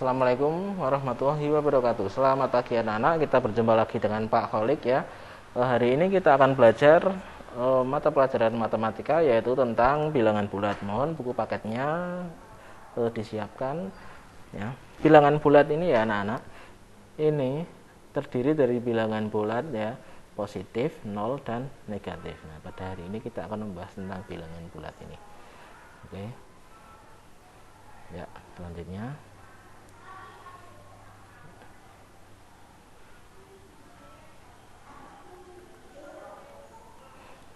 Assalamualaikum warahmatullahi wabarakatuh. Selamat pagi anak-anak, kita berjumpa lagi dengan Pak Kholik ya. Hari ini kita akan belajar mata pelajaran matematika, yaitu tentang bilangan bulat. Mohon buku paketnya disiapkan ya. Bilangan bulat ini ya anak-anak, ini terdiri dari bilangan bulat ya, positif, 0 dan negatif. Nah, pada hari ini kita akan membahas tentang bilangan bulat ini. Oke. Ya, selanjutnya.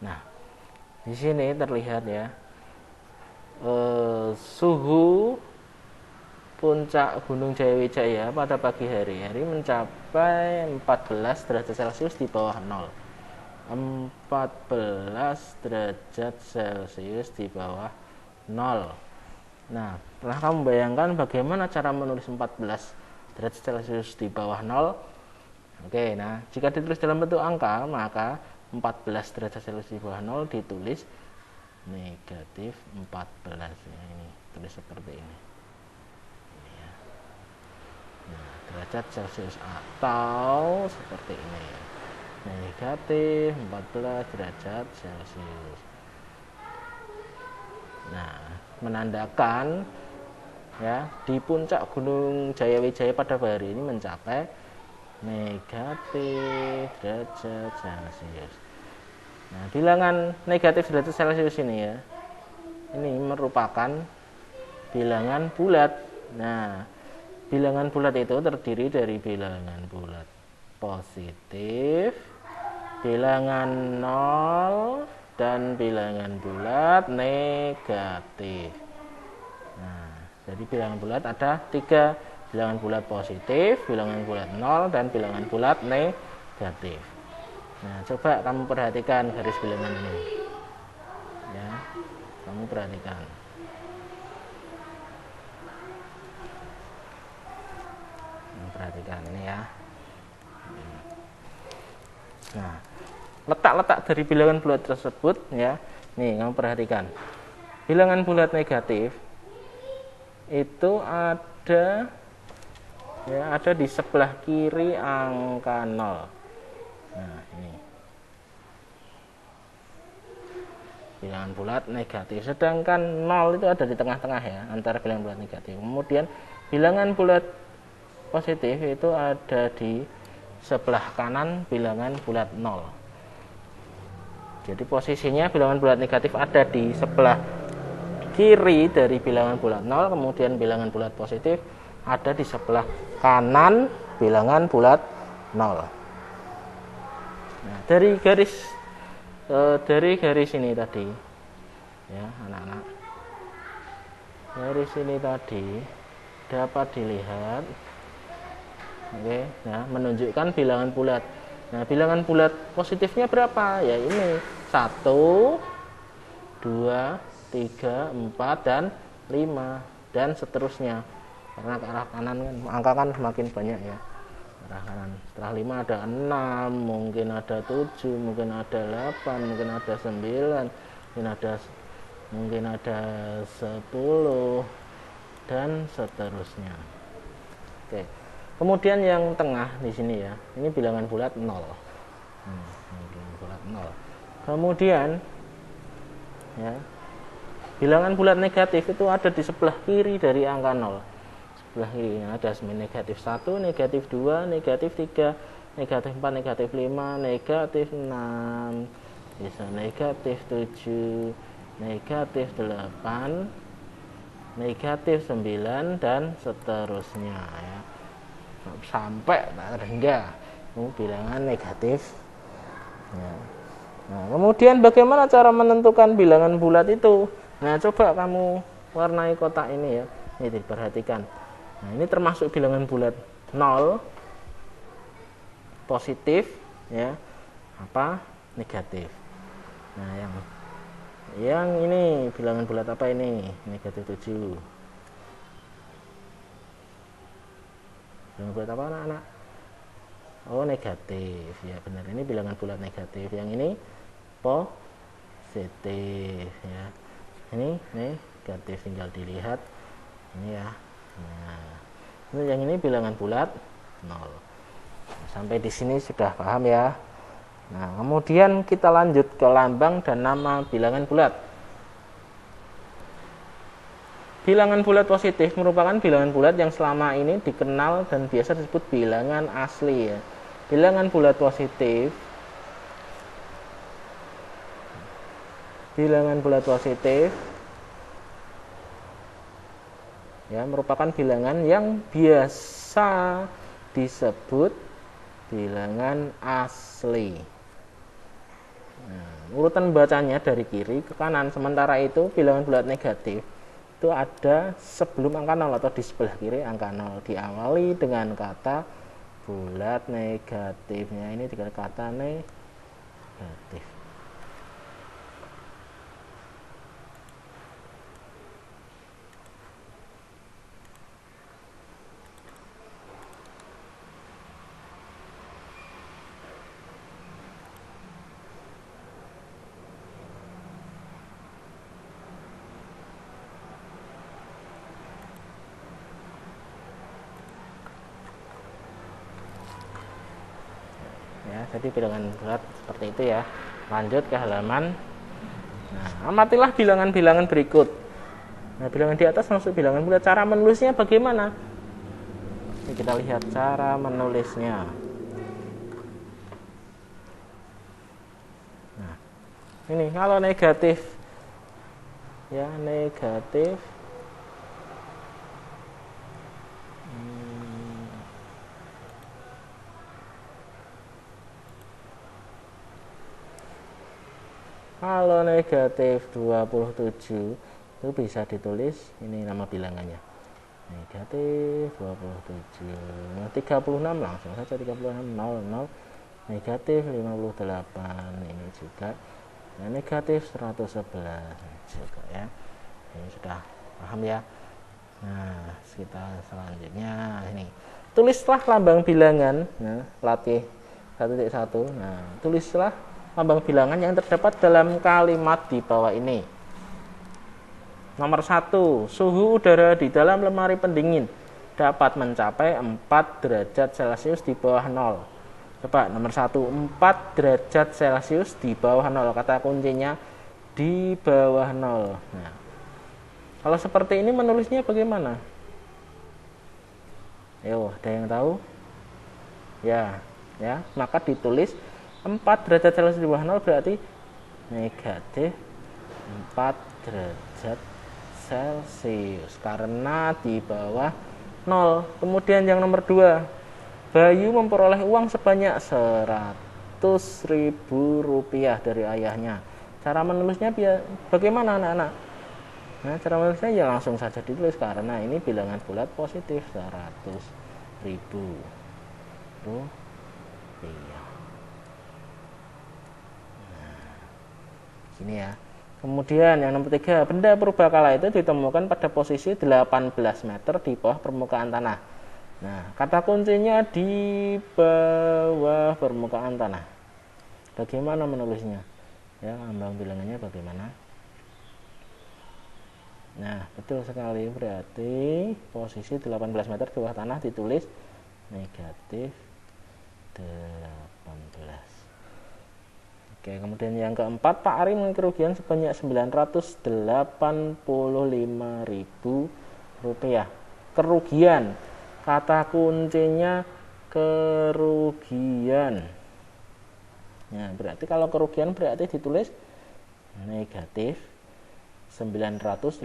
Nah, di sini terlihat ya, suhu puncak Gunung Jayawijaya pada pagi hari mencapai 14 derajat Celcius di bawah 0. 14 derajat Celcius di bawah 0. Nah, pernah kamu bayangkan bagaimana cara menulis 14 derajat Celcius di bawah 0? Oke, nah, jika ditulis dalam bentuk angka, maka 14 derajat Celcius di bawah 0 ditulis negatif 14 ya, ini tulis seperti ini ya. Nah, derajat Celcius atau seperti ini ya. Negatif 14 derajat Celcius. Nah, menandakan ya, di puncak Gunung Jayawijaya pada hari ini mencapai negatif derajat Celcius. Nah, bilangan negatif derajat Celcius ini ya, ini merupakan bilangan bulat. Nah, bilangan bulat itu terdiri dari bilangan bulat positif, bilangan 0, dan bilangan bulat negatif. Nah, jadi bilangan bulat ada 3, bilangan bulat positif, bilangan bulat 0, dan bilangan bulat negatif. Nah, coba kamu perhatikan garis bilangan ini ya, kamu perhatikan. Perhatikan ini ya. Nah, letak-letak dari bilangan bulat tersebut ya, nih kamu perhatikan. Bilangan bulat negatif itu ada ya, ada di sebelah kiri angka 0. Nah, ini bilangan bulat negatif, sedangkan 0 itu ada di tengah-tengah ya, antara bilangan bulat negatif. Kemudian bilangan bulat positif itu ada di sebelah kanan bilangan bulat 0. Jadi posisinya bilangan bulat negatif ada di sebelah kiri dari bilangan bulat 0, kemudian bilangan bulat positif ada di sebelah kanan bilangan bulat 0. Nah, dari garis ini tadi ya anak-anak, dari sini tadi dapat dilihat, oke, nah, menunjukkan bilangan bulat. Nah, bilangan bulat positifnya berapa? Ya ini 1, 2, 3, 4, dan 5, dan seterusnya. Karena ke arah kanan kan, angka kan semakin banyak ya, arah kanan. Setelah 5 ada 6, mungkin ada 7, mungkin ada 8, mungkin ada 9, mungkin ada 10, dan seterusnya. Oke. Kemudian yang tengah di sini ya, ini bilangan bulat 0. Ini bilangan bulat 0. Kemudian ya, bilangan bulat negatif itu ada di sebelah kiri dari angka 0. Sebelah kiri ada negatif 1, negatif 2, negatif 3, negatif 4, negatif 5, negatif 6, bisa negatif 7, negatif 8, negatif 9, dan seterusnya ya, sampai hingga bilangan negatif ya. Nah, kemudian bagaimana cara menentukan bilangan bulat itu? Nah, coba kamu warnai kotak ini ya, ini diperhatikan. Nah, ini termasuk bilangan bulat 0, positif ya, apa, negatif. Nah, yang ini bilangan bulat apa ini? Negatif 7. Bilangan bulat apa anak-anak? Oh, negatif ya, benar, ini bilangan bulat negatif. Yang ini positif ya, ini negatif, tinggal dilihat ini ya. Nah, Yang ini bilangan bulat 0. Sampai di sini sudah paham ya. Nah, kemudian kita lanjut ke lambang dan nama bilangan bulat. Bilangan bulat positif merupakan bilangan bulat yang selama ini dikenal dan biasa disebut bilangan asli ya. Bilangan bulat positif ya merupakan bilangan yang biasa disebut bilangan asli. Nah, urutan bacanya dari kiri ke kanan. Sementara itu bilangan bulat negatif itu ada sebelum angka 0 atau di sebelah kiri angka 0, diawali dengan kata bulat negatifnya. Ini dengan kata negatif. Ya, jadi bilangan bulat seperti itu ya. Lanjut ke halaman. Nah, amatilah bilangan-bilangan berikut. Nah, bilangan di atas masuk bilangan bulat. Cara menulisnya bagaimana? Ini kita lihat cara menulisnya. Nah, ini kalau negatif ya, negatif kalau negatif 27 itu bisa ditulis ini nama bilangannya. Negatif 27. 36 langsung saja 36 00 negatif 58 ini juga. Nah, negatif 111 juga ya. Ini sudah paham ya. Nah, kita selanjutnya ini. Tulislah lambang bilangan. Nah, latih 1.1. Nah, tulislah lambang bilangan yang terdapat dalam kalimat di bawah ini. Nomor 1, suhu udara di dalam lemari pendingin dapat mencapai 4 derajat Celcius di bawah 0. Coba nomor 1, 4 derajat Celcius di bawah 0. Kata kuncinya di bawah 0. Nah, kalau seperti ini menulisnya bagaimana? Ayo, ada yang tahu? Ya, maka ditulis 4 derajat Celcius di bawah 0 berarti negatif 4 derajat Celcius karena di bawah 0. Kemudian yang nomor 2, Bayu memperoleh uang sebanyak 100.000 rupiah dari ayahnya. Cara menulisnya bagaimana anak-anak? Nah, cara menulisnya ya langsung saja ditulis karena ini bilangan bulat positif 100.000 rupiah. Ini ya. Kemudian yang nomor 3, benda purbakala itu ditemukan pada posisi 18 meter di bawah permukaan tanah. Nah, kata kuncinya di bawah permukaan tanah. Bagaimana menulisnya? Ya, lambang bilangannya bagaimana? Nah, betul sekali, berarti posisi 18 meter di bawah tanah ditulis negatif 18. Oke, kemudian yang keempat, Pak Ari mengalami kerugian sebanyak 985.000 rupiah. Kerugian, kata kuncinya kerugian. Nah, berarti kalau kerugian berarti ditulis negatif 985.000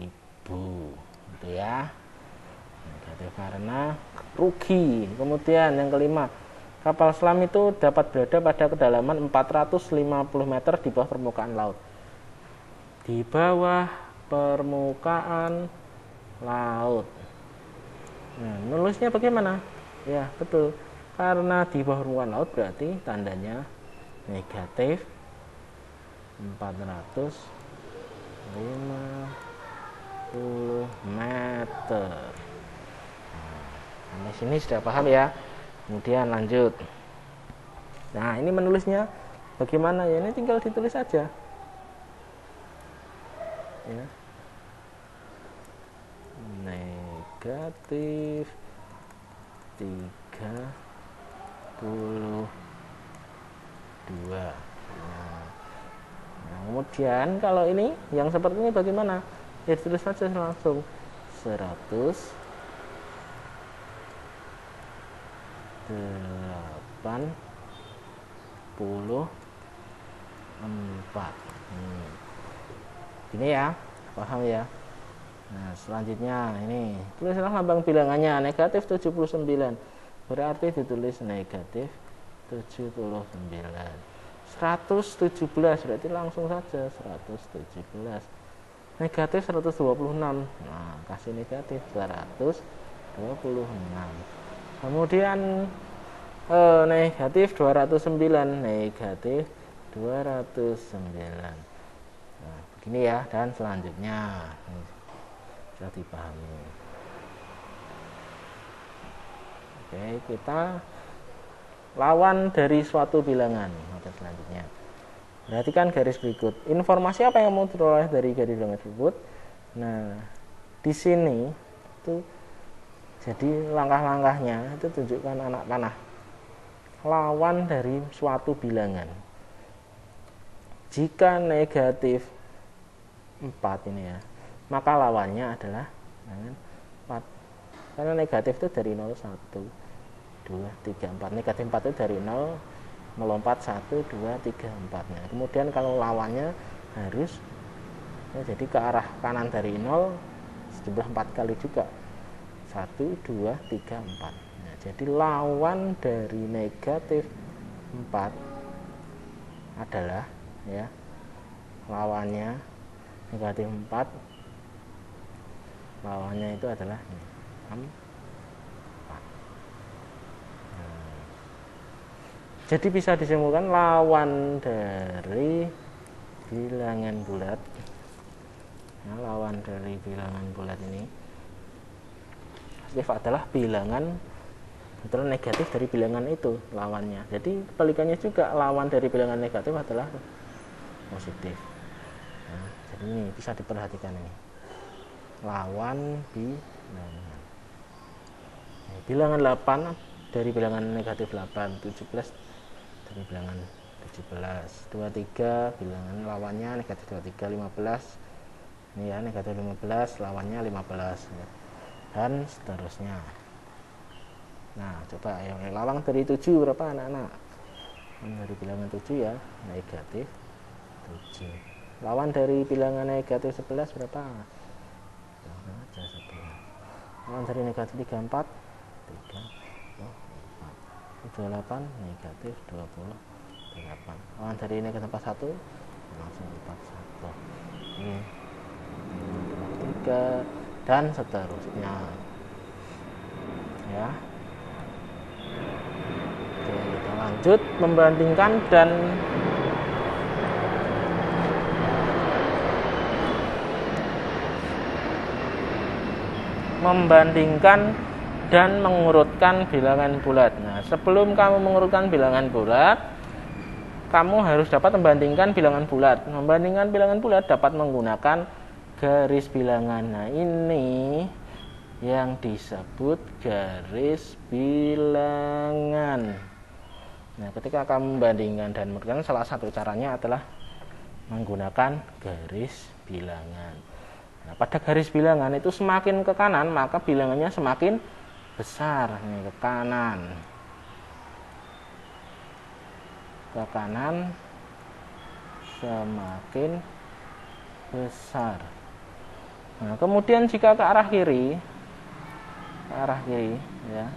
itu ya, negatif karena rugi. Kemudian yang kelima, kapal selam itu dapat berada pada kedalaman 450 meter di bawah permukaan laut. Di bawah permukaan laut. Nah, nulisnya bagaimana? Ya, betul. Karena di bawah permukaan laut berarti tandanya negatif 450 meter. Nah, sini sudah paham ya. Kemudian lanjut. Nah, ini menulisnya bagaimana ya? Ini tinggal ditulis saja. ya, negatif 32. Nah, kemudian kalau ini yang seperti ini bagaimana? Ya tulis saja langsung 184. Gini ya, paham ya? Nah, selanjutnya ini tulislah lambang bilangannya negatif 79. Berarti ditulis negatif 79. 117 berarti langsung saja 117. Negatif 126. Nah, kasih negatif 126. Kemudian negatif 209, negatif 209. Nah, begini ya, dan selanjutnya sudah dipahami. Oke, kita lawan dari suatu bilangan. Oke, selanjutnya perhatikan garis berikut. Informasi apa yang mau diperoleh dari garis bilangan tersebut? Nah, di sini itu jadi langkah-langkahnya itu tunjukkan anak panah. Lawan dari suatu bilangan. Jika negatif 4 ini ya, maka lawannya adalah 4. Karena negatif itu dari 0, 1, 2, 3, 4. Negatif 4 itu dari 0 melompat 1, 2, 3, 4. Nah, kemudian kalau lawannya harus ya, jadi ke arah kanan dari 0 sejumlah 4 kali juga. 1, 2, 3, 4. Nah, jadi lawan dari negatif 4 adalah ya, lawannya negatif 4, lawannya itu adalah 4. Jadi bisa disimpulkan lawan dari bilangan bulat, nah, lawan dari bilangan bulat ini adalah bilangan adalah negatif dari bilangan itu lawannya. Jadi kebalikannya juga, lawan dari bilangan negatif adalah positif. Nah, jadi ini bisa diperhatikan ini lawan bilangan. Nah, bilangan 8 dari bilangan negatif 8, 17 dari bilangan 17, 23 bilangan lawannya negatif 23, 15 ini ya negatif 15 lawannya 15 ya. Dan seterusnya. Nah, coba yang lawan dari 7 berapa anak-anak? Dari bilangan 7 ya negatif 7. Lawan dari bilangan negatif 11 berapa? Lawan dari negatif 34 28 negatif 28. Lawan dari negatif 41 langsung 41. Ini 3 dan seterusnya. Ya. Oke, kita lanjut membandingkan dan mengurutkan bilangan bulat. Nah, sebelum kamu mengurutkan bilangan bulat, kamu harus dapat membandingkan bilangan bulat. Membandingkan bilangan bulat dapat menggunakan garis bilangan. Nah, ini yang disebut garis bilangan. Nah, ketika kamu membandingkan dan mengurutkan, salah satu caranya adalah menggunakan garis bilangan. Nah, pada garis bilangan itu semakin ke kanan, maka bilangannya semakin besar. Nih, ke kanan semakin besar. Nah, kemudian jika ke arah kiri ya,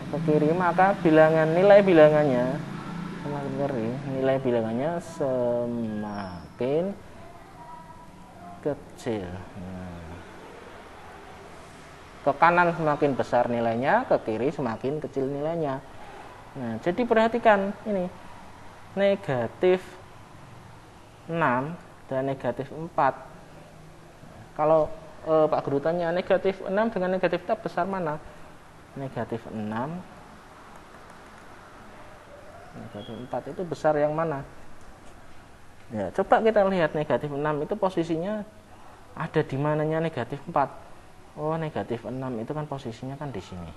ke kiri, maka nilai bilangannya semakin kecil. Nah, ke kanan semakin besar nilainya, ke kiri semakin kecil nilainya. Nah, jadi perhatikan ini negatif 6 dan negatif 4. Kalau Pak Guru tanya negatif 6 dengan negatif 4 besar mana? Negatif 6 negatif 4 itu besar yang mana? Ya, coba kita lihat negatif 6 itu posisinya ada di mananya negatif 4. Oh, negatif 6 itu kan posisinya kan di sini.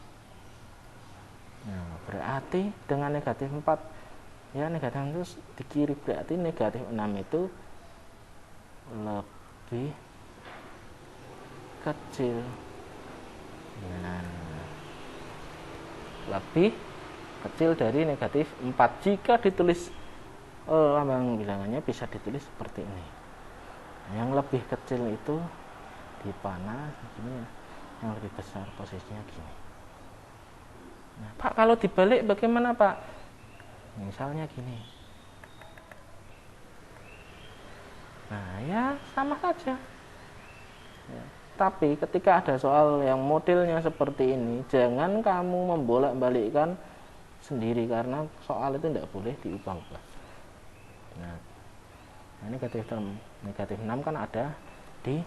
Nah, berarti dengan negatif 4, ya negatif 6 itu di kiri, berarti negatif 6 itu lebih kecil. Nah, lebih kecil dari negatif 4. Jika ditulis lambang bilangannya bisa ditulis seperti ini. Yang lebih kecil itu di panah gini ya, yang lebih besar posisinya gini. Nah, Pak, kalau dibalik bagaimana, Pak? Misalnya gini. Nah, ya sama saja. Ya. Tapi ketika ada soal yang modelnya seperti ini, jangan kamu membolak-balikkan sendiri karena soal itu tidak boleh diubah-ubah. Nah, negatif 6 kan ada di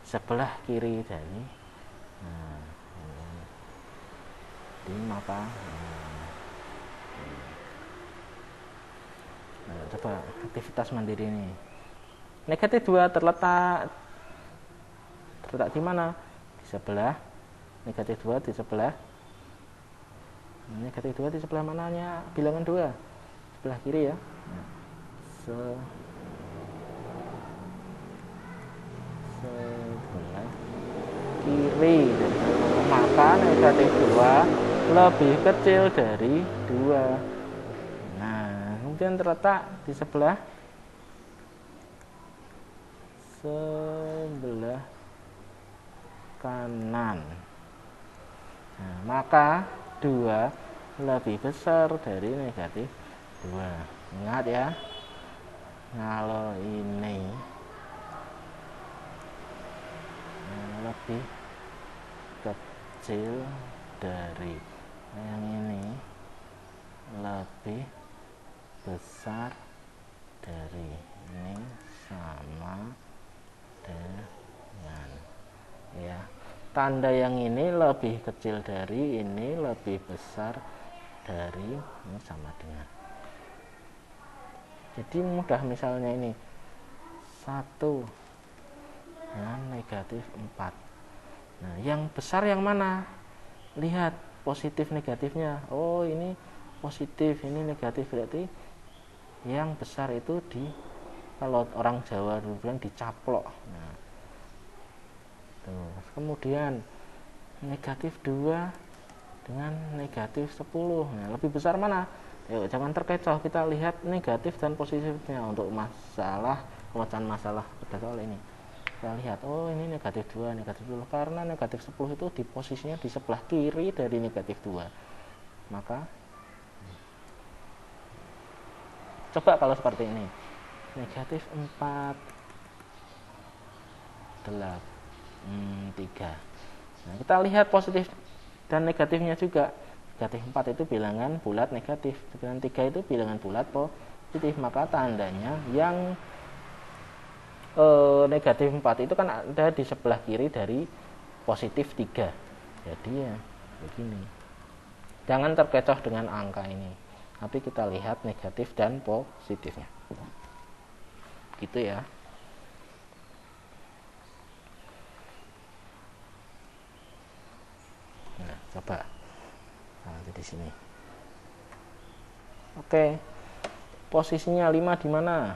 sebelah kiri dari di mata. Nah, coba aktivitas mandiri ini. Negatif 2 terletak di mana? Di sebelah. Negatif 2 di sebelah. Negatif 2 di sebelah mananya? Bilangan 2. Sebelah kiri ya. Sebelah kiri. Maka negatif 2 lebih kecil dari 2. Nah, kemudian terletak di sebelah kanan. Nah, maka 2 lebih besar dari negatif 2. Ingat ya, kalau ini lebih kecil dari yang ini, lebih besar dari ini, sama dengan ya, tanda yang ini lebih kecil dari ini, lebih besar dari ini, sama dengan. Jadi mudah, misalnya ini 1 dengan negatif 4. Nah, yang besar yang mana? Lihat positif negatifnya. Oh, ini positif, ini negatif, berarti yang besar itu kalau orang Jawa dulu bilang dicaplok. Nah, tuh. Kemudian negatif 2 dengan negatif 10. Nah, lebih besar mana? Yuk, jangan terkecoh, kita lihat negatif dan positifnya untuk masalah pemecahan masalah pada soal ini. Kita lihat, oh ini negatif 2, negatif 10, karena negatif 10 itu di posisinya di sebelah kiri dari negatif 2. Maka coba kalau seperti ini, negatif 4, 3. Nah, kita lihat positif dan negatifnya juga. Negatif 4 itu bilangan bulat negatif, dengan 3 itu bilangan bulat positif. Maka tandanya yang negatif 4 itu kan ada di sebelah kiri dari positif 3. Jadi ya begini, jangan terkecoh dengan angka ini, tapi kita lihat negatif dan positifnya gitu ya. Nah, coba nanti di sini. Oke, posisinya 5 di mana?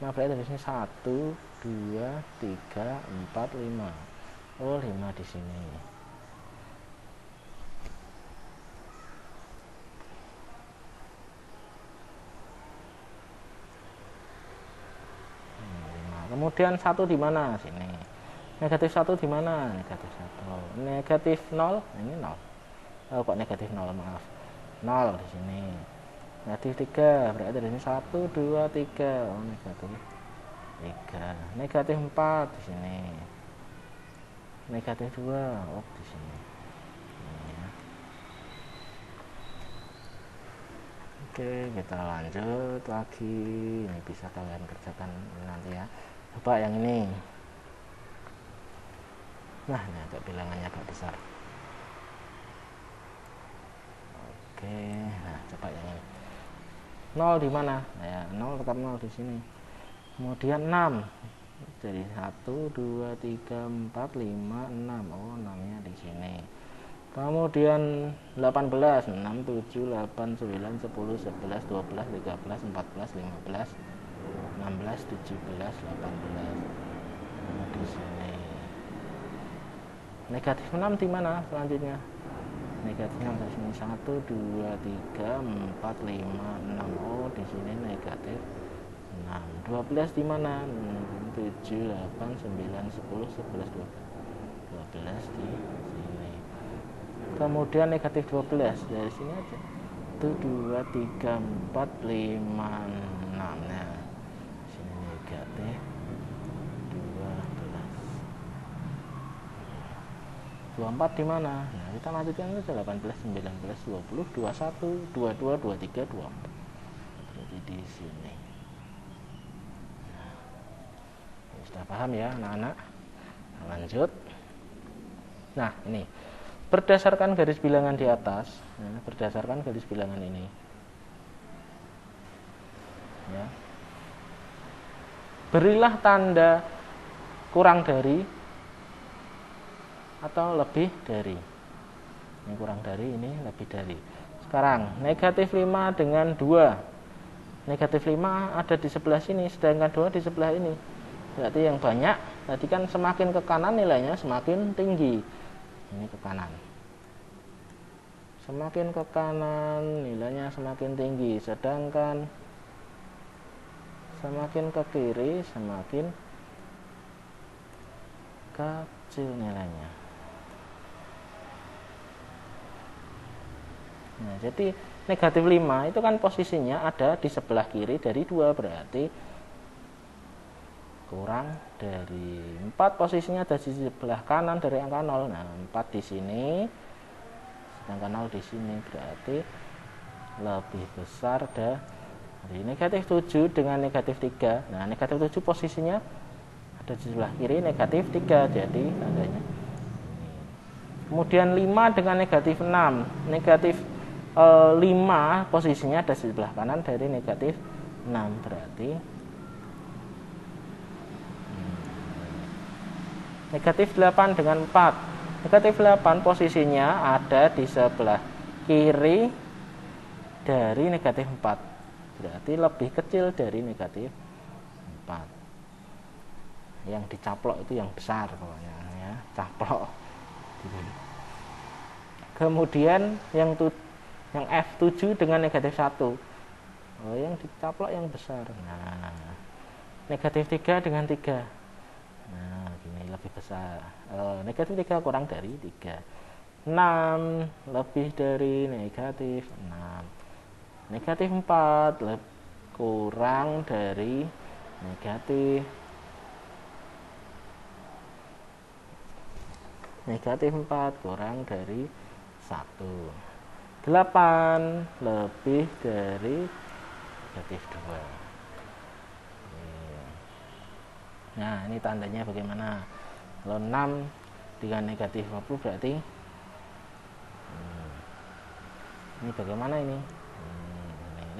Nah, berarti dari sini 1, 2, 3, 4, 5. Oh, 5 di sini. Kemudian 1 di mana? Sini. Negatif 1 di mana? Negatif 1. Negatif 0, ini 0. Oh, kok negatif 0, maaf. 0 di sini. Negatif 3, berarti dari sini 1, 2, 3. Oh, negatif 3. Negatif 4 di sini. Negatif 2, oh di sini. Ini ya. Oke, kita lanjut lagi. Ini bisa kalian kerjakan nanti ya. Coba yang ini. Nah, ini agak bilangannya agak besar. Oke, nah coba yang ini. 0 di mana? Nah, ya, 0 tetap 0 di sini. kemudian 6, jadi 1 2 3 4 5 6, oh 6 nya di sini. Kemudian 18, 6 7 8 9 10 11 12 13 14 15 16 17 18, nah, di sini. Negatif 6 di mana selanjutnya? Negatif 6 di sini 1 2 3 4 5 6, oh di sini negatif 6. 12 di mana? 7 8 9 10 11 12 di sini. Kemudian negatif 12 dari sini aja. 1 2 3 4 5 6. Nah, sini negatif 24 di mana? Nah, kita lanjutkan saja 18 19 20 21 22 23 24. Berarti di sini. Nah, sudah paham ya anak-anak? Lanjut. Nah, ini berdasarkan garis bilangan di atas, ya, berdasarkan garis bilangan ini, ya, berilah tanda kurang dari atau lebih dari. Ini kurang dari, ini lebih dari. Sekarang negatif 5 dengan 2. Negatif 5 ada di sebelah sini, sedangkan 2 di sebelah ini. Berarti yang banyak tadi kan semakin ke kanan nilainya semakin tinggi. Ini ke kanan. Semakin ke kanan nilainya semakin tinggi, sedangkan semakin ke kiri semakin kecil nilainya. Nah, jadi negatif 5 itu kan posisinya ada di sebelah kiri dari 2, berarti kurang dari 4, posisinya ada di sebelah kanan dari angka 0. Nah, 4 di sini, sedangkan 0 di sini, berarti lebih besar dari negatif 7 dengan negatif 3. Nah, negatif 7 posisinya ada di sebelah kiri, negatif 3, jadi tandanya. Kemudian 5 dengan negatif 6. Negatif 5 posisinya ada di sebelah kanan dari negatif 6, berarti negatif 8 dengan 4. Negatif 8 posisinya ada di sebelah kiri dari negatif 4. Berarti lebih kecil dari negatif 4. Yang dicaplok itu yang besar pokoknya ya, caplok. Kemudian yang F7 dengan negatif 1. Oh, yang dicaplok yang besar. Nah, negatif 3 dengan 3. Nah, gini lebih besar. Negatif 3 kurang dari 3. 6 lebih dari negatif 6. Negatif 4 kurang dari negatif 4 kurang dari 1. 8 lebih dari negatif 2. Nah, ini tandanya bagaimana? Kalau 6 dengan negatif 20 berarti ini bagaimana ini?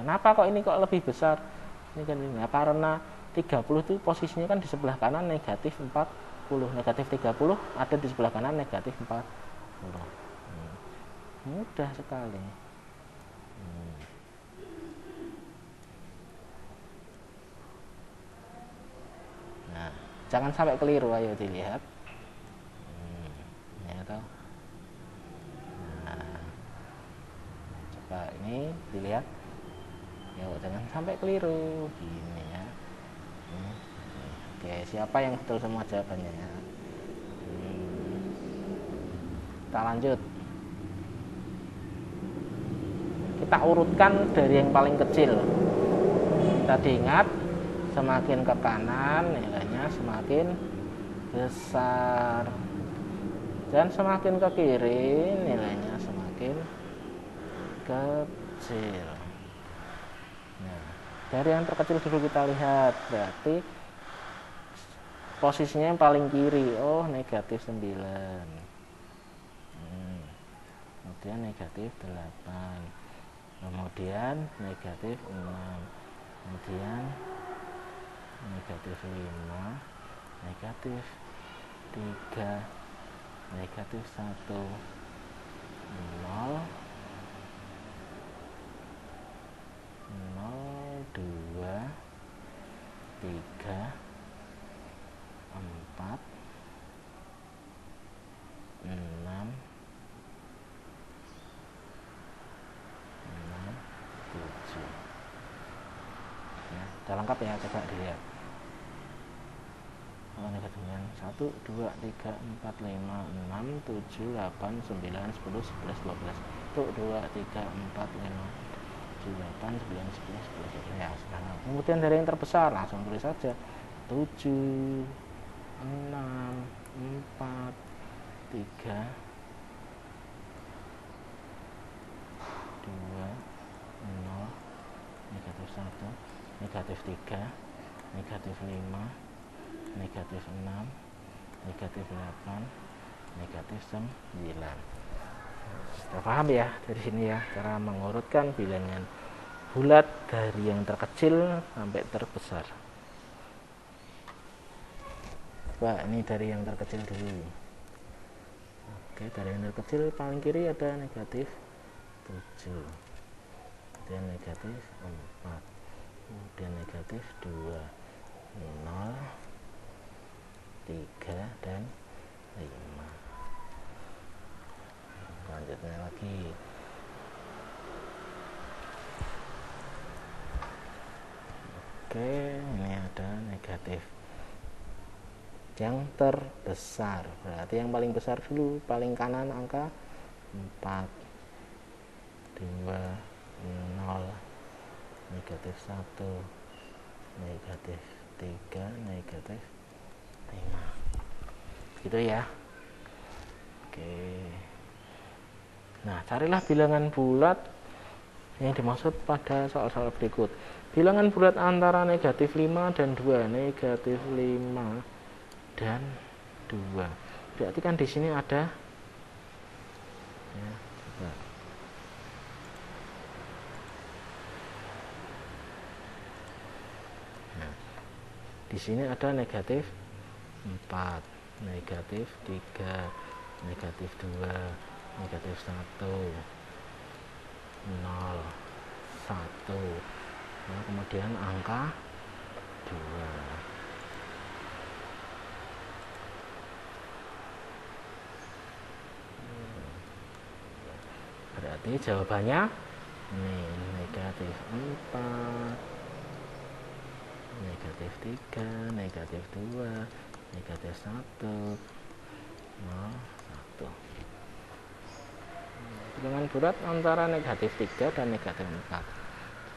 Kenapa kok ini kok lebih besar? Ini kan ini. Nah, karena 30 itu posisinya kan di sebelah kanan negatif 40. Negatif 30 ada di sebelah kanan negatif 40. Mudah sekali. Nah, jangan sampai keliru, ayo dilihat. Ya toh. Nah, coba ini dilihat. Ya, jangan sampai keliru. Gini ya. Oke, siapa yang betul semua jawabannya ya? Kita lanjut. Kita urutkan dari yang paling kecil. Tadi ingat, semakin ke kanan nilainya semakin besar, dan semakin ke kiri nilainya semakin kecil. Nah, dari yang terkecil dulu kita lihat, berarti posisinya yang paling kiri. Oh, negatif 9. Kemudian negatif 8. Kemudian negatif 6. Kemudian negatif 5, negatif 3, negatif 1, 0, 0, 2, 3, 4, 6, 7. Ya, sudah lengkap ya, coba dilihat. Oh, negatifnya 1, 2, 3, 4, 5, 6, 7, 8, 9, 10, 11, 12. 1, 2, 3, 4, 5, 7, 8, 9, 10, 11, 12. Ya, sekarang. Kemudian dari yang terbesar langsung tulis saja. 7, 6, 4, 3, 2, 0, negatif 1, negatif 3, negatif 5, negatif 6, negatif 8, negatif 9. Sudah paham ya dari sini ya, cara mengurutkan bilangan bulat dari yang terkecil sampai terbesar. Coba ini dari yang terkecil dulu. Oke, dari yang terkecil paling kiri ada negatif 7, kemudian negatif 4, kemudian negatif 2, 0, 3, dan 5. Selanjutnya lagi. Oke, ini ada negatif yang terbesar, berarti yang paling besar dulu, paling kanan angka 4, 2, 0, negatif 1, negatif 3, negatif 5. Gitu ya. Oke. Nah, carilah bilangan bulat yang dimaksud pada soal-soal berikut. Bilangan bulat antara negatif 5 dan 2, negatif 5 dan 2. Berarti kan di sini ada ya, coba. Nah, di sini ada negatif 4, negatif 3, negatif 2, negatif 1, 0, 1. Nah, kemudian angka 2. Berarti jawabannya ini negatif 4, negatif 3, negatif 2, negatif 1, 0, 1. Bilangan bulat antara negatif 3 dan negatif 4.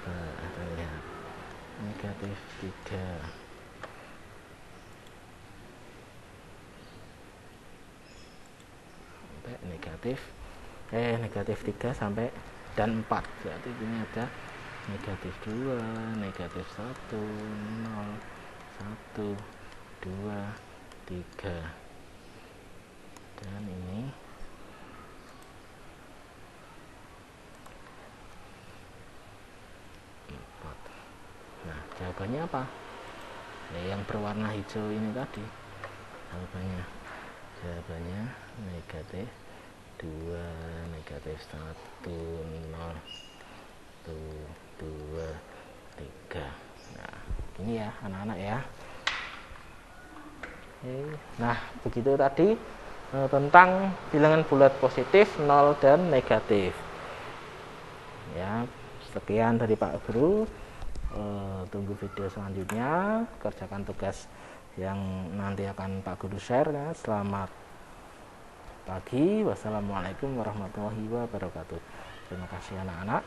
Coba lihat. Negatif 3. Sampai negatif 3 sampai dan 4. Berarti ini ada negatif 2, negatif 1, 0, 1, 2, 3. Dan ini 4. Nah, jawabannya apa? Ya, yang berwarna hijau ini tadi. Jawabannya negatif 2, negatif 1, 0, 2, 3. Nah, ini ya anak-anak ya. Nah, begitu tadi tentang bilangan bulat positif, 0, dan negatif. Ya, sekian dari Pak Guru. Tunggu video selanjutnya, kerjakan tugas yang nanti akan Pak Guru share ya. Selamat pagi, wassalamualaikum warahmatullahi wabarakatuh. Terima kasih anak-anak.